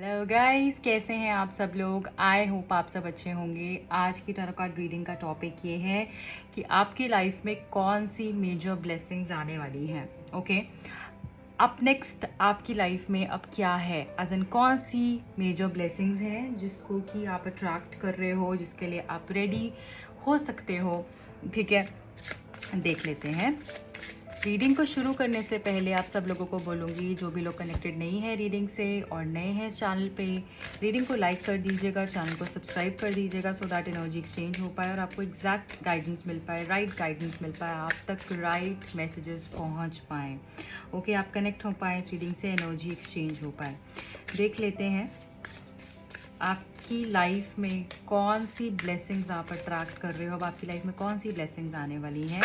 Hello guys, कैसे हैं आप सब लोग। आई होप आप सब अच्छे होंगे। आज की टैरो कार्ड रीडिंग का टॉपिक ये है कि आपकी लाइफ में कौन सी मेजर ब्लेसिंग्स आने वाली हैं। ओके, अब नेक्स्ट आपकी लाइफ में अब क्या है, एज इन कौन सी मेजर ब्लेसिंग्स हैं जिसको कि आप अट्रैक्ट कर रहे हो, जिसके लिए आप रेडी हो सकते हो। ठीक है, देख लेते हैं। रीडिंग को शुरू करने से पहले आप सब लोगों को बोलूँगी, जो भी लोग कनेक्टेड नहीं है रीडिंग से और नए हैं इस चैनल पे, रीडिंग को लाइक कर दीजिएगा, चैनल को सब्सक्राइब कर दीजिएगा, सो दैट एनर्जी एक्सचेंज हो पाए और आपको एग्जैक्ट गाइडेंस मिल पाए, राइट गाइडेंस मिल पाए, आप तक राइट मैसेजेस पहुंच पाएँ। ओके, आप कनेक्ट हो पाएँ इस रीडिंग से, एनर्जी एक्सचेंज हो पाए। देख लेते हैं आपकी लाइफ में कौन सी ब्लेसिंग्स आप अट्रैक्ट कर रहे हो। अब आपकी लाइफ में कौन सी ब्लेसिंग्स आने वाली हैं।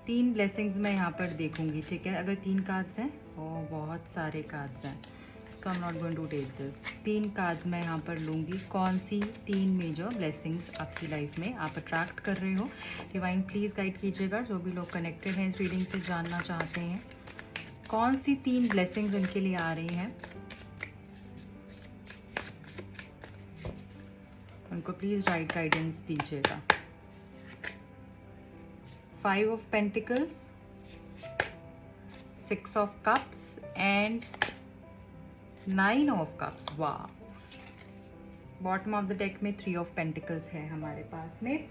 3 ब्लेसिंग्स मैं यहाँ पर देखूंगी। ठीक है, अगर 3 कार्ड्स हैं और बहुत सारे कार्ड्स हैं, so I am not going to take this. 3 cards मैं यहाँ पर लूँगी। कौन सी 3 मेजर ब्लेसिंग्स आपकी लाइफ में आप अट्रैक्ट कर रहे हो। डिवाइन प्लीज़ गाइड कीजिएगा, जो भी लोग कनेक्टेड हैं इस रीडिंग से जानना चाहते हैं कौन सी 3 ब्लेसिंग्स उनके लिए आ रही हैं, उनको प्लीज़ राइट गाइडेंस दीजिएगा। 5 of Pentacles, 6 of Cups and 9 of Cups। वाह, बॉटम ऑफ द डेक में 3 of Pentacles है हमारे पास में।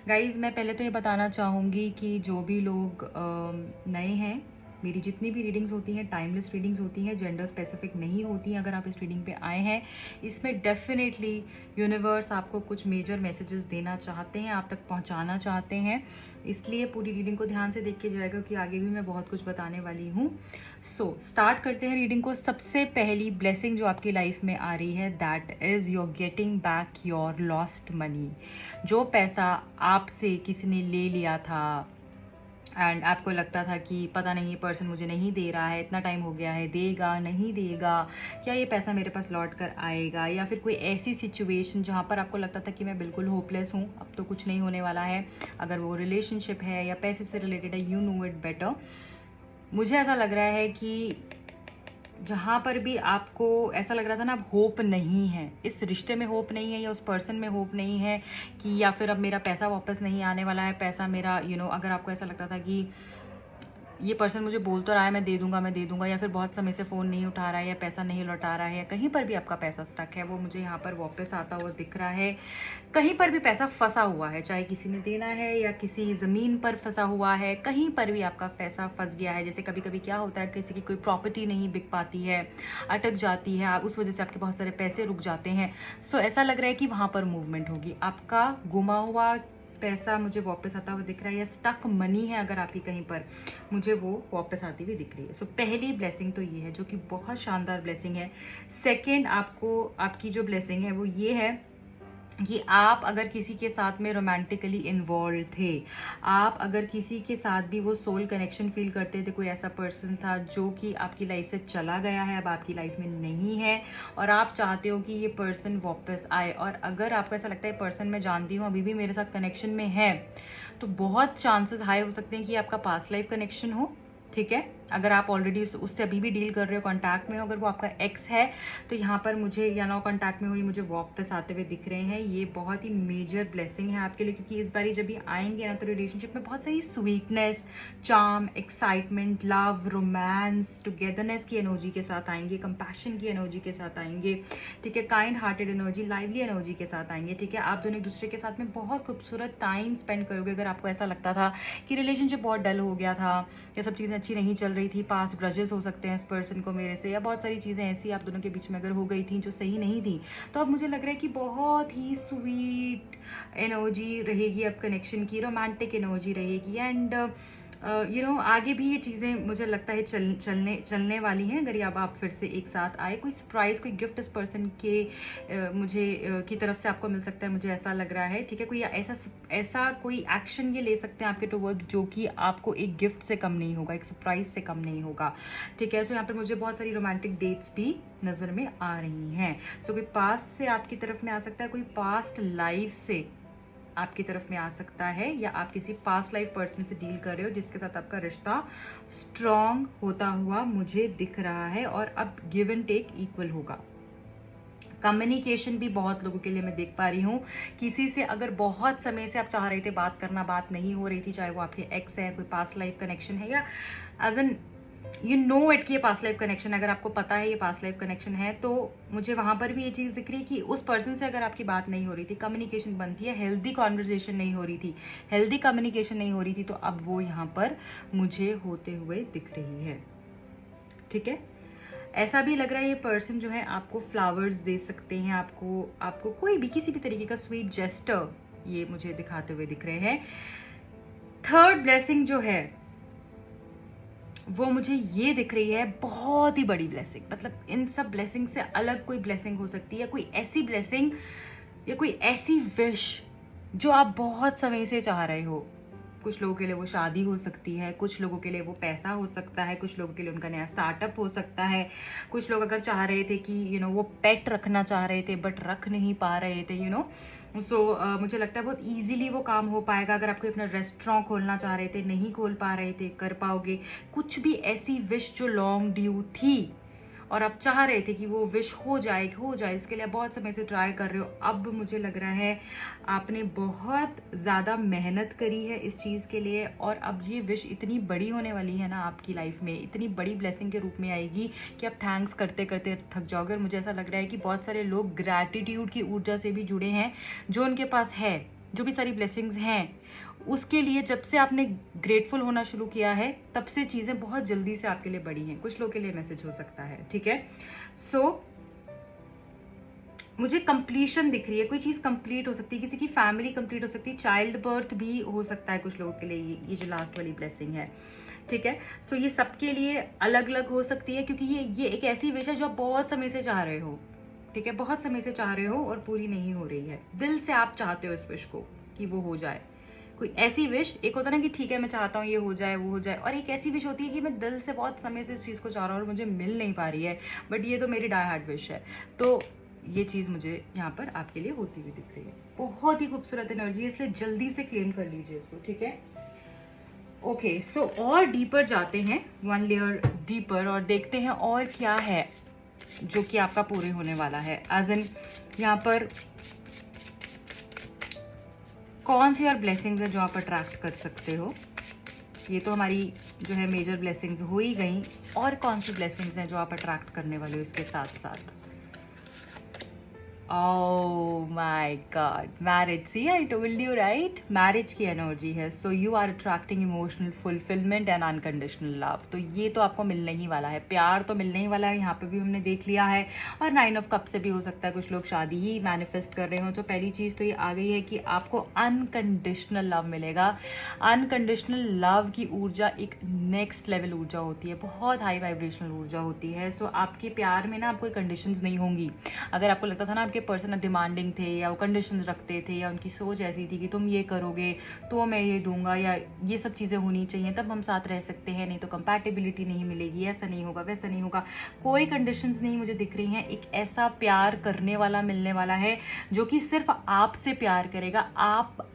गाइज, मैं पहले तो ये बताना चाहूँगी कि जो भी लोग नए हैं, मेरी जितनी भी रीडिंग्स होती हैं टाइमलेस रीडिंग्स होती हैं, जेंडर स्पेसिफिक नहीं होती हैं। अगर आप इस रीडिंग पे आए हैं, इसमें डेफिनेटली यूनिवर्स आपको कुछ मेजर मैसेजेस देना चाहते हैं, आप तक पहुंचाना चाहते हैं, इसलिए पूरी रीडिंग को ध्यान से देख के जाएगा कि आगे भी मैं बहुत कुछ बताने वाली हूँ। सो स्टार्ट करते हैं रीडिंग को। सबसे पहली ब्लेसिंग जो आपकी लाइफ में आ रही है, that is your getting back your lost money. जो पैसा आपसे किसी ने ले लिया था एंड आपको लगता था कि पता नहीं ये पर्सन मुझे नहीं दे रहा है, इतना टाइम हो गया है, देगा नहीं देगा, क्या ये पैसा मेरे पास लौट कर आएगा, या फिर कोई ऐसी सिचुएशन जहाँ पर आपको लगता था कि मैं बिल्कुल होपलेस हूँ, अब तो कुछ नहीं होने वाला है। अगर वो रिलेशनशिप है या पैसे से रिलेटेड है, यू नो इट बेटर। मुझे ऐसा लग रहा है कि जहाँ पर भी आपको ऐसा लग रहा था ना, अब होप नहीं है, इस रिश्ते में होप नहीं है या उस पर्सन में होप नहीं है कि या फिर अब मेरा पैसा वापस नहीं आने वाला है, पैसा मेरा अगर आपको ऐसा लगता था कि ये पर्सन मुझे बोल तो रहा है मैं दे दूंगा, या फिर बहुत समय से फ़ोन नहीं उठा रहा है या पैसा नहीं लौटा रहा है, या कहीं पर भी आपका पैसा स्टक है, वो मुझे यहाँ पर वापस आता हुआ दिख रहा है। कहीं पर भी पैसा फंसा हुआ है, चाहे किसी ने देना है या किसी ज़मीन पर फंसा हुआ है, कहीं पर भी आपका पैसा फंस गया है। जैसे कभी कभी क्या होता है, किसी की कोई प्रॉपर्टी नहीं बिक पाती है, अटक जाती है, उस वजह से आपके बहुत सारे पैसे रुक जाते हैं। सो ऐसा लग रहा है कि वहाँ पर मूवमेंट होगी, आपका गुमा हुआ पैसा मुझे वापस आता हुआ दिख रहा है, या स्टक मनी है अगर आपकी कहीं पर, मुझे वो वापस आती हुई दिख रही है। सो पहली ब्लेसिंग तो ये है, जो कि बहुत शानदार ब्लेसिंग है। सेकंड, आपकी जो ब्लेसिंग है वो ये है कि आप अगर किसी के साथ में रोमांटिकली इन्वॉल्व थे, आप अगर किसी के साथ भी वो सोल कनेक्शन फील करते थे, कोई ऐसा पर्सन था जो कि आपकी लाइफ से चला गया है, अब आपकी लाइफ में नहीं है, और आप चाहते हो कि ये पर्सन वापस आए, और अगर आपको ऐसा लगता है पर्सन मैं जानती हूँ अभी भी मेरे साथ कनेक्शन में है, तो बहुत चांसेस हाई हो सकते हैं कि आपका पास्ट लाइफ कनेक्शन हो। ठीक है, अगर आप ऑलरेडी उससे अभी भी डील कर रहे हो, कांटेक्ट में हो, अगर वो आपका एक्स है, तो यहाँ पर मुझे या नो कांटेक्ट में हो, ये मुझे वापस आते हुए दिख रहे हैं। ये बहुत ही मेजर ब्लेसिंग है आपके लिए, क्योंकि इस बारी जब ये आएंगे ना, तो रिलेशनशिप में बहुत सारी sweetness, charm, excitement, love, romance, togetherness की एनर्जी के साथ आएंगे, कंपैशन की एनर्जी के साथ आएंगे। ठीक है, kind hearted energy, lively energy के साथ आएंगे। ठीक है, आप दोनों एक दूसरे के साथ में बहुत खूबसूरत टाइम स्पेंड करोगे। अगर आपको ऐसा लगता था कि रिलेशनशिप बहुत डल हो गया था, ये सब चीज़ें अच्छी नहीं चल रही थी, पास्ट ग्रजेस हो सकते हैं इस पर्सन को मेरे से, या बहुत सारी चीज़ें ऐसी आप दोनों के बीच में अगर हो गई थी जो सही नहीं थी, तो अब मुझे लग रहा है कि बहुत ही स्वीट एनर्जी रहेगी अब कनेक्शन की, रोमांटिक एनर्जी रहेगी, एंड आगे भी ये चीज़ें मुझे लगता है चलने वाली हैं। अगर अब आप फिर से एक साथ आए, कोई सरप्राइज, कोई गिफ्ट इस पर्सन के की तरफ से आपको मिल सकता है, मुझे ऐसा लग रहा है। ठीक है, कोई ऐसा कोई एक्शन ये ले सकते हैं आपके टुवर्ड्स जो कि आपको एक गिफ्ट से कम नहीं होगा, एक सरप्राइज से कम नहीं होगा। ठीक है, सो यहाँ पर मुझे बहुत सारी रोमांटिक डेट्स भी नज़र में आ रही हैं। सो कोई पास्ट से आपकी तरफ में आ सकता है, कोई पास्ट लाइफ से आपकी तरफ में आ सकता है, या आप किसी पास्ट लाइफ पर्सन से डील कर रहे हो जिसके साथ आपका रिश्ता स्ट्रॉन्ग होता हुआ मुझे दिख रहा है, और अब गिव एंड टेक इक्वल होगा। कम्युनिकेशन भी बहुत लोगों के लिए मैं देख पा रही हूँ। किसी से अगर बहुत समय से आप चाह रहे थे बात करना, बात नहीं हो रही थी, चाहे वो आपके एक्स है, कोई पास्ट लाइफ कनेक्शन है, या as an you know it कि ये पास्ट लाइफ कनेक्शन, अगर आपको पता है ये पास्ट लाइफ कनेक्शन है, तो मुझे वहां पर भी ये चीज़ दिख रही है कि उस पर्सन से अगर आपकी बात नहीं हो रही थी, कम्युनिकेशन बंद थी, हेल्दी कॉन्वर्जेशन नहीं हो रही थी, हेल्दी कम्युनिकेशन नहीं हो रही थी, तो अब वो यहाँ पर मुझे होते हुए दिख रही है। ठीक है, ऐसा भी लग रहा है ये पर्सन जो है आपको फ्लावर्स दे सकते हैं, आपको कोई भी किसी भी तरीके का स्वीट जेस्टर ये मुझे दिखाते हुए दिख रहे हैं। थर्ड ब्लेसिंग जो है वो मुझे ये दिख रही है, बहुत ही बड़ी ब्लेसिंग, मतलब इन सब ब्लेसिंग से अलग कोई ब्लेसिंग हो सकती है, कोई ऐसी ब्लेसिंग या कोई ऐसी विश जो आप बहुत समय से चाह रहे हो। कुछ लोगों के लिए वो शादी हो सकती है, कुछ लोगों के लिए वो पैसा हो सकता है, कुछ लोगों के लिए उनका नया स्टार्टअप हो सकता है, कुछ लोग अगर चाह रहे थे कि वो पेट रखना चाह रहे थे बट रख नहीं पा रहे थे, सो मुझे लगता है बहुत इजीली वो काम हो पाएगा। अगर आपको अपना रेस्टोरेंट खोलना चाह रहे थे, नहीं खोल पा रहे थे, कर पाओगे। कुछ भी ऐसी विश जो लॉन्ग ड्यू थी और आप चाह रहे थे कि वो विश हो जाए, इसके लिए बहुत समय से ट्राई कर रहे हो, अब मुझे लग रहा है आपने बहुत ज़्यादा मेहनत करी है इस चीज़ के लिए, और अब ये विश इतनी बड़ी होने वाली है ना आपकी लाइफ में, इतनी बड़ी ब्लेसिंग के रूप में आएगी कि आप थैंक्स करते करते थक जाओगे। और मुझे ऐसा लग रहा है कि बहुत सारे लोग ग्रैटिट्यूड की ऊर्जा से भी जुड़े हैं, जो उनके पास है, जो भी सारी ब्लेसिंग्स हैं उसके लिए जब से आपने ग्रेटफुल होना शुरू किया है तब से चीजें बहुत जल्दी से आपके लिए बढ़ी हैं। कुछ लोग के लिए मैसेज हो सकता है। ठीक है, सो मुझे कंप्लीशन दिख रही है, कोई चीज कंप्लीट हो सकती है, किसी की फैमिली कंप्लीट हो सकती है, चाइल्ड बर्थ भी हो सकता है कुछ लोगों के लिए, ये जो लास्ट वाली ब्लेसिंग है। ठीक है, सो ये सबके लिए अलग अलग हो सकती है, क्योंकि ये एक ऐसी विश है जो आप बहुत समय से चाह रहे हो। ठीक है, बहुत समय से चाह रहे हो और पूरी नहीं हो रही है, दिल से आप चाहते हो इस विश को कि वो हो जाए। कोई ऐसी विश, एक होता है ना कि ठीक है मैं चाहता हूँ ये हो जाए, वो हो जाए, और एक ऐसी विश होती है कि मैं दिल से बहुत समय से इस चीज़ को चाह रहा हूँ और मुझे मिल नहीं पा रही है, बट ये तो मेरी डाई हार्ट विश है। तो ये चीज़ मुझे यहाँ पर आपके लिए होती हुई दिख रही है। बहुत ही खूबसूरत एनर्जी है, इसलिए जल्दी से क्लेम कर लीजिए इसको। ठीक है, ओके, सो और डीपर जाते हैं, 1 लेयर डीपर, और देखते हैं और क्या है जो कि आपका पूरे होने वाला है। एज इन यहाँ पर कौन सी और ब्लेसिंग्स है जो आप अट्रैक्ट कर सकते हो। ये तो हमारी जो है मेजर ब्लेसिंग्स हो ही गई, और कौन सी ब्लेसिंग्स हैं जो आप अट्रैक्ट करने वाले हो इसके साथ साथ। Oh my God, marriage. See, I told you, right? Marriage की एनर्जी है, so you are attracting emotional fulfillment and unconditional love. तो ये तो आपको मिलने ही वाला है, प्यार तो मिलने ही वाला है, यहाँ पे भी हमने देख लिया है। और 9 ऑफ कप से भी हो सकता है कुछ लोग शादी ही मैनिफेस्ट कर रहे हो। तो पहली चीज़ तो ये आ गई है कि आपको अनकंडीशनल लव मिलेगा। अनकंडीशनल लव की ऊर्जा एक नेक्स्ट लेवल ऊर्जा होती है, बहुत हाई वाइब्रेशनल ऊर्जा होती है। सो आपके प्यार में ना आपको कंडीशंस नहीं होंगी। अगर आपको लगता था ना आपके पर्सन डिमांडिंग थे या वो कंडीशंस रखते थे या उनकी सोच ऐसी थी कि तुम ये करोगे तो मैं ये दूंगा या ये सब चीज़ें होनी चाहिए तब हम साथ रह सकते हैं, नहीं तो कंपैटिबिलिटी नहीं मिलेगी, ऐसा नहीं होगा, वैसा नहीं होगा, कोई कंडीशंस नहीं मुझे दिख रही हैं। एक ऐसा प्यार करने वाला मिलने वाला है जो कि सिर्फ आपसे प्यार करेगा,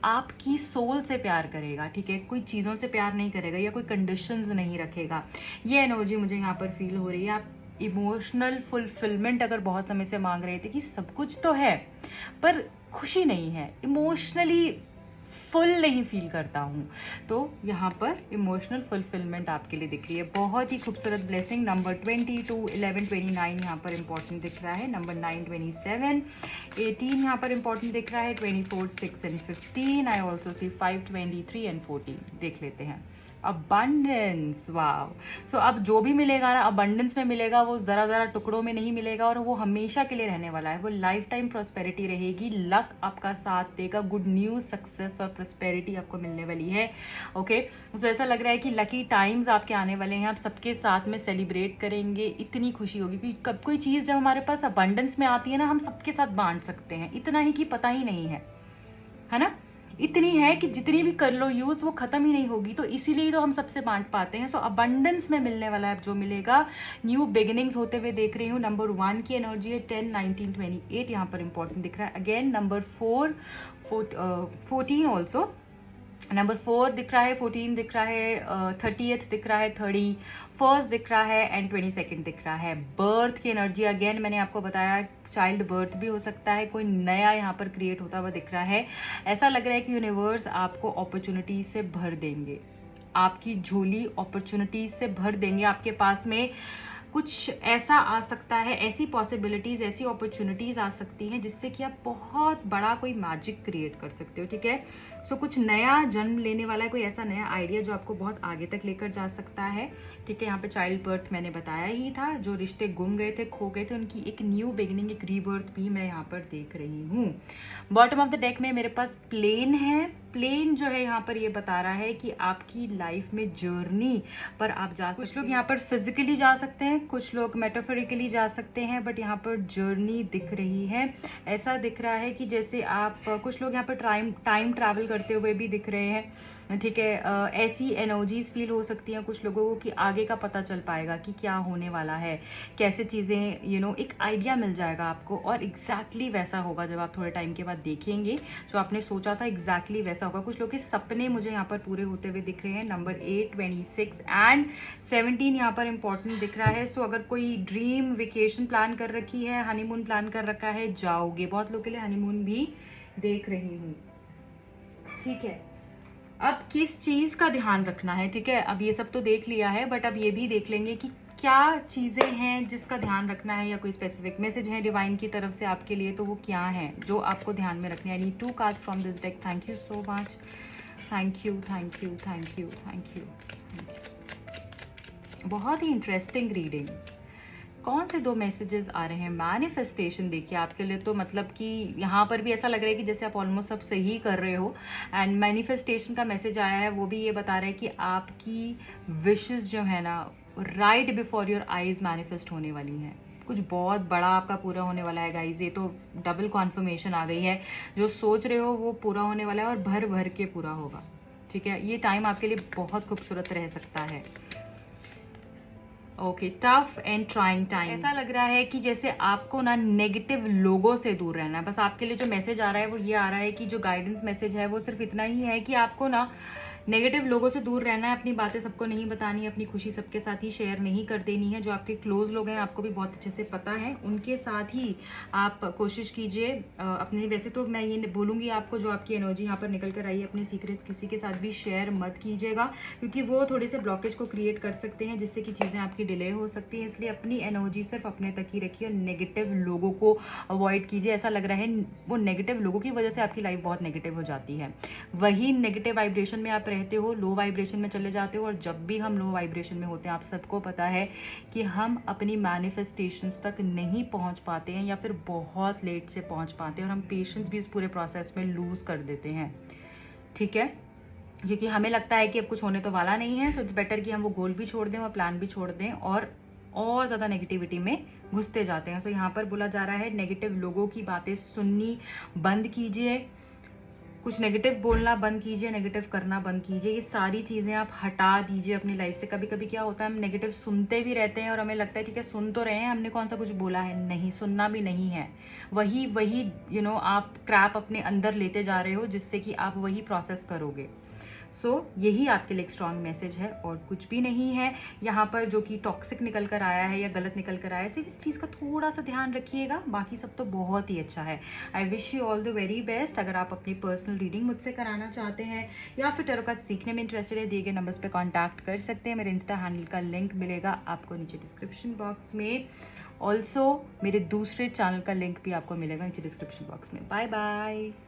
आपकी सोल से प्यार करेगा। ठीक है, कोई चीज़ों से प्यार नहीं करेगा या कोई कंडीशंस नहीं रखेगा। ये एनर्जी मुझे यहाँ पर फील हो रही है। आप इमोशनल फुलफिलमेंट अगर बहुत समय से मांग रहे थे कि सब कुछ तो है पर खुशी नहीं है, इमोशनली फुल नहीं फील करता हूँ, तो यहाँ पर इमोशनल फुलफिलमेंट आपके लिए दिख रही है। बहुत ही खूबसूरत ब्लेसिंग। नंबर 22, 11, 29 यहाँ पर इंपॉर्टेंट दिख रहा है। नंबर 9, 27, 18 यहाँ पर इंपॉर्टेंट दिख रहा है। 24, 6 and 15। I also see 5, 23 and 14। देख लेते हैं। अबंडेंस, वाव। सो अब जो भी मिलेगा ना अबंडेंस में मिलेगा, वो जरा जरा टुकड़ों में नहीं मिलेगा और वो हमेशा के लिए रहने वाला है। वो लाइफ टाइम प्रॉस्पेरिटी रहेगी, लक आपका साथ देगा, गुड न्यूज, सक्सेस और प्रॉस्पेरिटी आपको मिलने वाली है। ओके, सो ऐसा लग रहा है कि लकी टाइम्स आपके आने वाले हैं, आप सबके साथ में सेलिब्रेट करेंगे, इतनी खुशी होगी कि कब कोई चीज़ जब हमारे पास अबंडेंस में आती है ना हम सबके साथ बांट सकते हैं, इतना ही कि पता ही नहीं है ना, इतनी है कि जितनी भी कर लो यूज वो खत्म ही नहीं होगी, तो इसीलिए तो हम सबसे बांट पाते हैं। सो अबंडेंस में मिलने वाला है जो मिलेगा, न्यू बिगिनिंग्स होते हुए देख रही हूँ। नंबर 1 की एनर्जी है 10, 19, 28 यहाँ पर इंपॉर्टेंट दिख रहा है। अगेन नंबर 4, 14 ऑल्सो, नंबर 4 दिख रहा है, 14 दिख रहा है, 30th दिख रहा है, 31st दिख रहा है एंड 22nd दिख रहा है। बर्थ की एनर्जी अगेन मैंने आपको बताया चाइल्ड बर्थ भी हो सकता है, कोई नया यहाँ पर क्रिएट होता हुआ दिख रहा है। ऐसा लग रहा है कि यूनिवर्स आपको अपॉर्चुनिटी से भर देंगे, आपकी झोली अपॉर्चुनिटीज से भर देंगे। आपके पास में कुछ ऐसा आ सकता है, ऐसी पॉसिबिलिटीज, ऐसी अपॉर्चुनिटीज आ सकती हैं जिससे कि आप बहुत बड़ा कोई मैजिक क्रिएट कर सकते हो, ठीक है। सो कुछ नया जन्म लेने वाला है, कोई ऐसा नया आइडिया जो आपको बहुत आगे तक लेकर जा सकता है, ठीक है। यहाँ पे चाइल्ड बर्थ मैंने बताया ही था, जो रिश्ते गुम गए थे, खो गए थे, उनकी एक न्यू बिगिनिंग, एक रीबर्थ भी मैं यहाँ पर देख रही हूँ। बॉटम ऑफ द डेक में मेरे पास प्लेन है। प्लेन जो है यहाँ पर ये बता रहा है कि आपकी लाइफ में जर्नी पर आप जा सकते हैं। कुछ लोग यहाँ पर फिजिकली जा सकते हैं, कुछ लोग मेटाफोरिकली जा सकते हैं, बट यहाँ पर जर्नी दिख रही है। ऐसा दिख रहा है कि जैसे आप, कुछ लोग यहाँ पर टाइम ट्रैवल करते हुए भी दिख रहे हैं, ठीक है। ऐसी एनर्जीज फील हो सकती हैं कुछ लोगों को कि आगे का पता चल पाएगा कि क्या होने वाला है, कैसे चीज़ें एक आइडिया मिल जाएगा आपको, और एग्जैक्टली वैसा होगा जब आप थोड़े टाइम के बाद देखेंगे जो आपने सोचा था, एग्जैक्टली वैसा होगा। कुछ लोग के सपने मुझे यहाँ पर पूरे होते हुए दिख रहे हैं। नंबर 8, 26 एंड 17 यहाँ पर इंपॉर्टेंट दिख रहा है। सो अगर कोई ड्रीम वेकेशन प्लान कर रखी है, हनीमून प्लान कर रखा है, जाओगे। बहुत लोग के लिए हनीमून भी देख रही हूँ, ठीक है। अब किस चीज का ध्यान रखना है, ठीक है। अब ये सब तो देख लिया है, बट अब ये भी देख लेंगे कि क्या चीजें हैं जिसका ध्यान रखना है, या कोई स्पेसिफिक मैसेज है डिवाइन की तरफ से आपके लिए, तो वो क्या है जो आपको ध्यान में रखना है। I need 2 cards from this deck. Thank you so much, thank you, thank you, thank you, thank you. बहुत ही इंटरेस्टिंग रीडिंग। कौन से 2 मैसेजेस आ रहे हैं? मैनिफेस्टेशन देखिए आपके लिए, तो मतलब कि यहाँ पर भी ऐसा लग रहा है कि जैसे आप ऑलमोस्ट सब सही कर रहे हो। एंड मैनिफेस्टेशन का मैसेज आया है, वो भी ये बता रहा है कि आपकी विशेस जो है ना, right before your eyes manifest होने वाली हैं। कुछ बहुत बड़ा आपका पूरा होने वाला है गाइज। ये तो डबल कॉन्फर्मेशन आ गई है। जो सोच रहे हो वो पूरा होने वाला है, और भर भर के पूरा होगा, ठीक है। ये टाइम आपके लिए बहुत खूबसूरत रह सकता है। Okay, tough and trying time. ऐसा लग रहा है कि जैसे आपको ना नेगेटिव लोगों से दूर रहना है। बस आपके लिए जो मैसेज आ रहा है वो ये आ रहा है कि जो गाइडेंस मैसेज है वो सिर्फ इतना ही है कि आपको ना नेगेटिव लोगों से दूर रहना है, अपनी बातें सबको नहीं बतानी है, अपनी खुशी सबके साथ ही शेयर नहीं कर देनी है। जो आपके क्लोज लोग हैं, आपको भी बहुत अच्छे से पता है, उनके साथ ही आप कोशिश कीजिए अपने। वैसे तो मैं ये बोलूँगी आपको, जो आपकी एनर्जी यहाँ पर निकल कर आई है, अपने सीक्रेट्स किसी के साथ भी शेयर मत कीजिएगा, क्योंकि वो थोड़े से ब्लॉकेज को क्रिएट कर सकते हैं, जिससे कि चीज़ें आपकी डिले हो सकती हैं। इसलिए अपनी एनर्जी सिर्फ अपने तक ही रखिए और नेगेटिव लोगों को अवॉइड कीजिए। ऐसा लग रहा है वो नेगेटिव लोगों की वजह से आपकी लाइफ बहुत नेगेटिव हो जाती है। वही नेगेटिव वाइब्रेशन में आप रहते हो, लो वाइब्रेशन में चले जाते हो, और जब भी हम लो वाइब्रेशन में होते हैं, आप सबको पता है कि हम अपनी मैनिफेस्टेशंस तक नहीं पहुंच पाते हैं, या फिर बहुत लेट से पहुंच पाते हैं, और हम पेशेंस भी इस पूरे प्रोसेस में लूज कर देते हैं, ठीक है। क्योंकि हमें लगता है कि अब कुछ होने तो वाला नहीं है। सो इट्स बेटर कि हम वो गोल भी छोड़ दें और प्लान भी छोड़ दें, और ज़्यादा नेगेटिविटी में घुसते जाते हैं। सो यहाँ पर बोला जा रहा है नेगेटिव लोगों की बातें सुननी बंद कीजिए, कुछ नेगेटिव बोलना बंद कीजिए, नेगेटिव करना बंद कीजिए। ये सारी चीज़ें आप हटा दीजिए अपनी लाइफ से। कभी कभी क्या होता है, हम नेगेटिव सुनते भी रहते हैं और हमें लगता है ठीक है सुन तो रहे हैं, हमने कौन सा कुछ बोला है। नहीं, सुनना भी नहीं है। वही आप क्रैप अपने अंदर लेते जा रहे हो, जिससे कि आप वही प्रोसेस करोगे। सो यही आपके लिए एक स्ट्रॉन्ग मैसेज है, और कुछ भी नहीं है यहाँ पर जो कि टॉक्सिक निकल कर आया है या गलत निकल कर आया है। सिर्फ इस चीज़ का थोड़ा सा ध्यान रखिएगा, बाकी सब तो बहुत ही अच्छा है। I wish you all the very best. अगर आप अपनी पर्सनल रीडिंग मुझसे कराना चाहते हैं या फिर टैरो कार्ड सीखने में इंटरेस्टेड है, दिए गए नंबर्स पे कांटेक्ट कर सकते हैं। मेरे इंस्टा हैंडल का लिंक मिलेगा आपको नीचे डिस्क्रिप्शन बॉक्स में। ऑल्सो मेरे दूसरे चैनल का लिंक भी आपको मिलेगा नीचे डिस्क्रिप्शन बॉक्स में। Bye bye.